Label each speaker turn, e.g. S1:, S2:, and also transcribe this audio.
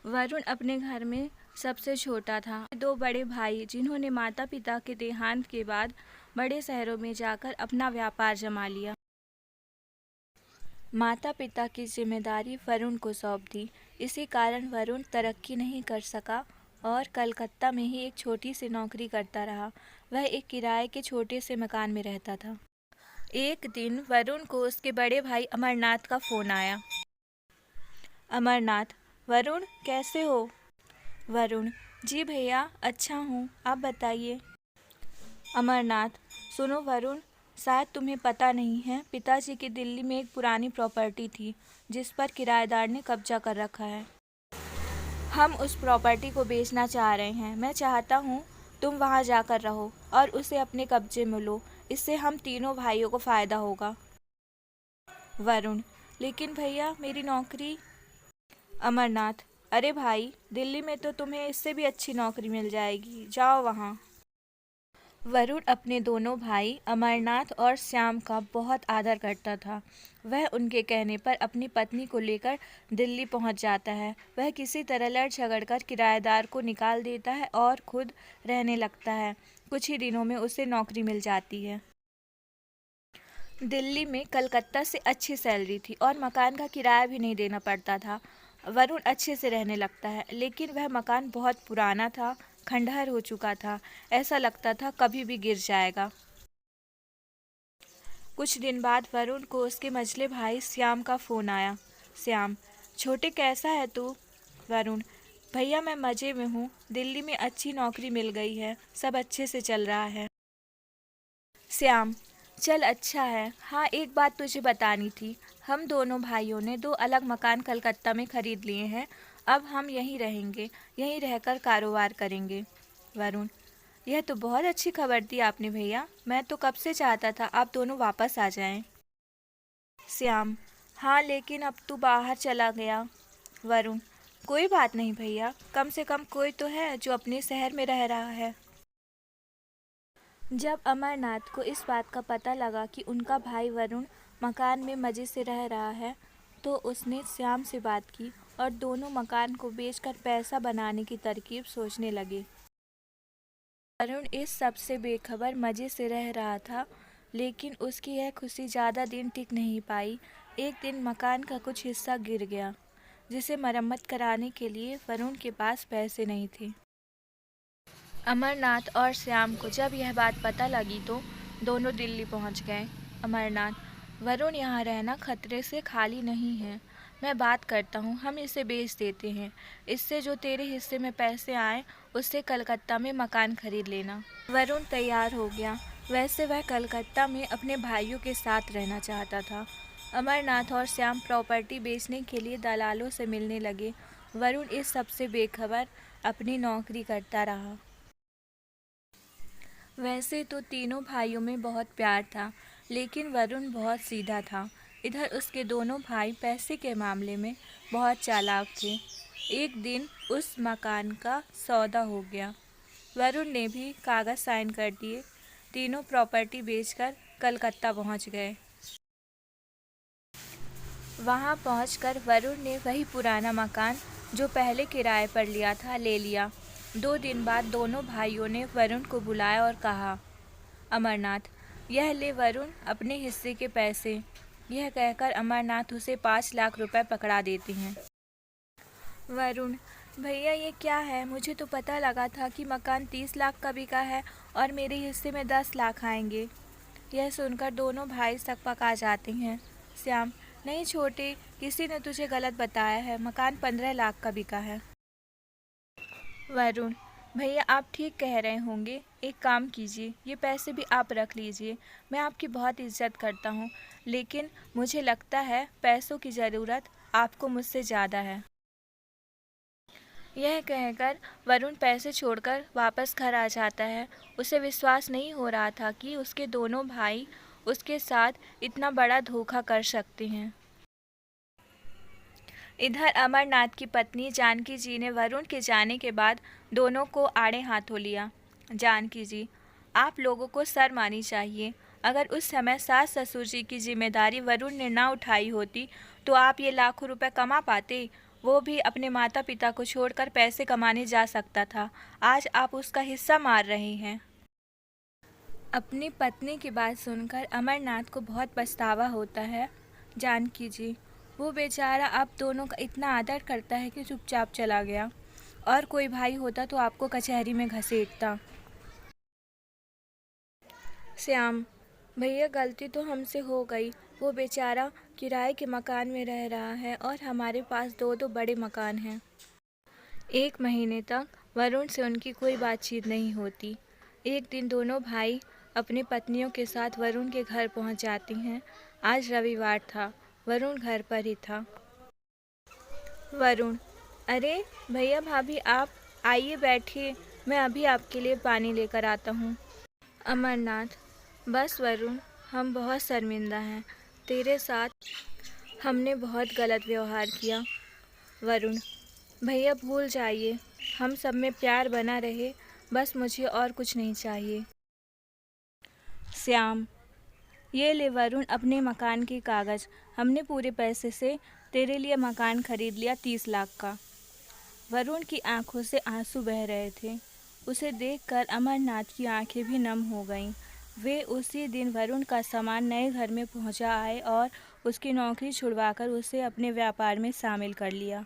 S1: वरुण अपने घर में सबसे छोटा था। दो बड़े भाई जिन्होंने माता पिता के देहांत के बाद बड़े शहरों में जाकर अपना व्यापार जमा लिया। माता पिता की जिम्मेदारी वरुण को सौंप दी। इसी कारण वरुण तरक्की नहीं कर सका और कलकत्ता में ही एक छोटी सी नौकरी करता रहा। वह एक किराए के छोटे से मकान में रहता था। एक दिन वरुण को उसके बड़े भाई अमरनाथ का फ़ोन आया। अमरनाथ: वरुण कैसे हो? वरुण: जी भैया अच्छा हूँ, आप बताइए। अमरनाथ: सुनो वरुण, शायद तुम्हें पता नहीं है, पिताजी की दिल्ली में एक पुरानी प्रॉपर्टी थी जिस पर किराएदार ने कब्जा कर रखा है। हम उस प्रॉपर्टी को बेचना चाह रहे हैं। मैं चाहता हूँ तुम वहाँ जाकर रहो और उसे अपने कब्जे में लो। इससे हम तीनों भाइयों को फ़ायदा होगा। वरुण: लेकिन भैया मेरी नौकरी। अमरनाथ: अरे भाई, दिल्ली में तो तुम्हें इससे भी अच्छी नौकरी मिल जाएगी, जाओ वहाँ। वरुण अपने दोनों भाई अमरनाथ और श्याम का बहुत आदर करता था। वह उनके कहने पर अपनी पत्नी को लेकर दिल्ली पहुंच जाता है। वह किसी तरह लड़ झगड़कर किराएदार को निकाल देता है और खुद रहने लगता है। कुछ ही दिनों में उसे नौकरी मिल जाती है। दिल्ली में कलकत्ता से अच्छी सैलरी थी और मकान का किराया भी नहीं देना पड़ता था। वरुण अच्छे से रहने लगता है, लेकिन वह मकान बहुत पुराना था, खंडहर हो चुका था। ऐसा लगता था कभी भी गिर जाएगा। कुछ दिन बाद वरुण को उसके मझले भाई श्याम का फ़ोन आया। श्याम: छोटे कैसा है तू? वरुण: भैया मैं मज़े में हूँ, दिल्ली में अच्छी नौकरी मिल गई है, सब अच्छे से चल रहा है। श्याम: चल अच्छा है। हाँ, एक बात तुझे बतानी थी। हम दोनों भाइयों ने 2 अलग मकान कलकत्ता में ख़रीद लिए हैं। अब हम यहीं रहेंगे, यहीं रहकर कारोबार करेंगे। वरुण: यह तो बहुत अच्छी खबर दी आपने भैया। मैं तो कब से चाहता था आप दोनों वापस आ जाएं। श्याम: हाँ, लेकिन अब तू बाहर चला गया। वरुण: कोई बात नहीं भैया, कम से कम कोई तो है जो अपने शहर में रह रहा है। जब अमरनाथ को इस बात का पता लगा कि उनका भाई वरुण मकान में मज़े से रह रहा है, तो उसने श्याम से बात की और दोनों मकान को बेचकर पैसा बनाने की तरकीब सोचने लगे। वरुण इस सब से बेखबर मज़े से रह रहा था, लेकिन उसकी यह खुशी ज़्यादा दिन टिक नहीं पाई। एक दिन मकान का कुछ हिस्सा गिर गया, जिसे मरम्मत कराने के लिए वरुण के पास पैसे नहीं थे। अमरनाथ और श्याम को जब यह बात पता लगी तो दोनों दिल्ली पहुंच गए। अमरनाथ: वरुण यहाँ रहना खतरे से खाली नहीं है। मैं बात करता हूँ, हम इसे बेच देते हैं। इससे जो तेरे हिस्से में पैसे आए उससे कलकत्ता में मकान खरीद लेना। वरुण तैयार हो गया। वैसे वह कलकत्ता में अपने भाइयों के साथ रहना चाहता था। अमरनाथ और श्याम प्रॉपर्टी बेचने के लिए दलालों से मिलने लगे। वरुण इस सब से बेखबर अपनी नौकरी करता रहा। वैसे तो तीनों भाइयों में बहुत प्यार था, लेकिन वरुण बहुत सीधा था। इधर उसके दोनों भाई पैसे के मामले में बहुत चालाक थे। एक दिन उस मकान का सौदा हो गया। वरुण ने भी कागज़ साइन कर दिए। तीनों प्रॉपर्टी बेचकर कलकत्ता पहुंच गए। वहां पहुंचकर वरुण ने वही पुराना मकान जो पहले किराए पर लिया था ले लिया। 2 दिन बाद दोनों भाइयों ने वरुण को बुलाया और कहा, अमरनाथ, यह ले वरुण अपने हिस्से के पैसे। यह कहकर अमरनाथ उसे 5 लाख रुपए पकड़ा देते हैं। वरुण: भैया ये क्या है? मुझे तो पता लगा था कि मकान 30 लाख का बिका है और मेरे हिस्से में 10 लाख आएंगे। यह सुनकर दोनों भाई सकपका जाते हैं। श्याम: नहीं छोटे, किसी ने तुझे गलत बताया है, मकान 15 लाख का बिका है। वरुण: भैया आप ठीक कह रहे होंगे, एक काम कीजिए, ये पैसे भी आप रख लीजिए। मैं आपकी बहुत इज्जत करता हूँ, लेकिन मुझे लगता है पैसों की ज़रूरत आपको मुझसे ज़्यादा है। यह कहकर वरुण पैसे छोड़कर वापस घर आ जाता है। उसे विश्वास नहीं हो रहा था कि उसके दोनों भाई उसके साथ इतना बड़ा धोखा कर सकते हैं। इधर अमरनाथ की पत्नी जानकी जी ने वरुण के जाने के बाद दोनों को आड़े हाथों लिया। जानकी जी, आप लोगों को शर्म आनी चाहिए। अगर उस समय सास ससुर जी की जिम्मेदारी वरुण ने ना उठाई होती तो आप ये लाखों रुपए कमा पाते वो भी अपने माता पिता को छोड़कर पैसे कमाने जा सकता था। आज आप उसका हिस्सा मार रहे हैं। अपनी पत्नी की बात सुनकर अमरनाथ को बहुत पछतावा होता है। जानकी जी, वो बेचारा आप दोनों का इतना आदर करता है कि चुपचाप चला गया। और कोई भाई होता तो आपको कचहरी में घसीटता। श्याम, भैया गलती तो हमसे हो गई। वो बेचारा किराए के मकान में रह रहा है और हमारे पास दो दो बड़े मकान हैं। 1 महीने तक वरुण से उनकी कोई बातचीत नहीं होती। एक दिन दोनों भाई अपनी पत्नियों के साथ वरुण के घर पहुंच जाती हैं। आज रविवार था। वरुण घर पर ही था। वरुण, अरे भैया भाभी, आप आइए बैठिए, मैं अभी आपके लिए पानी लेकर आता हूँ। अमरनाथ, बस वरुण, हम बहुत शर्मिंदा हैं। तेरे साथ हमने बहुत गलत व्यवहार किया। वरुण, भैया भूल जाइए, हम सब में प्यार बना रहे, बस मुझे और कुछ नहीं चाहिए। श्याम, ये ले वरुण अपने मकान के कागज़। हमने पूरे पैसे से तेरे लिए मकान खरीद लिया 30 लाख का। वरुण की आंखों से आंसू बह रहे थे। उसे देखकर अमरनाथ की आंखें भी नम हो गईं। वे उसी दिन वरुण का सामान नए घर में पहुंचा आए और उसकी नौकरी छुड़वाकर उसे अपने व्यापार में शामिल कर लिया।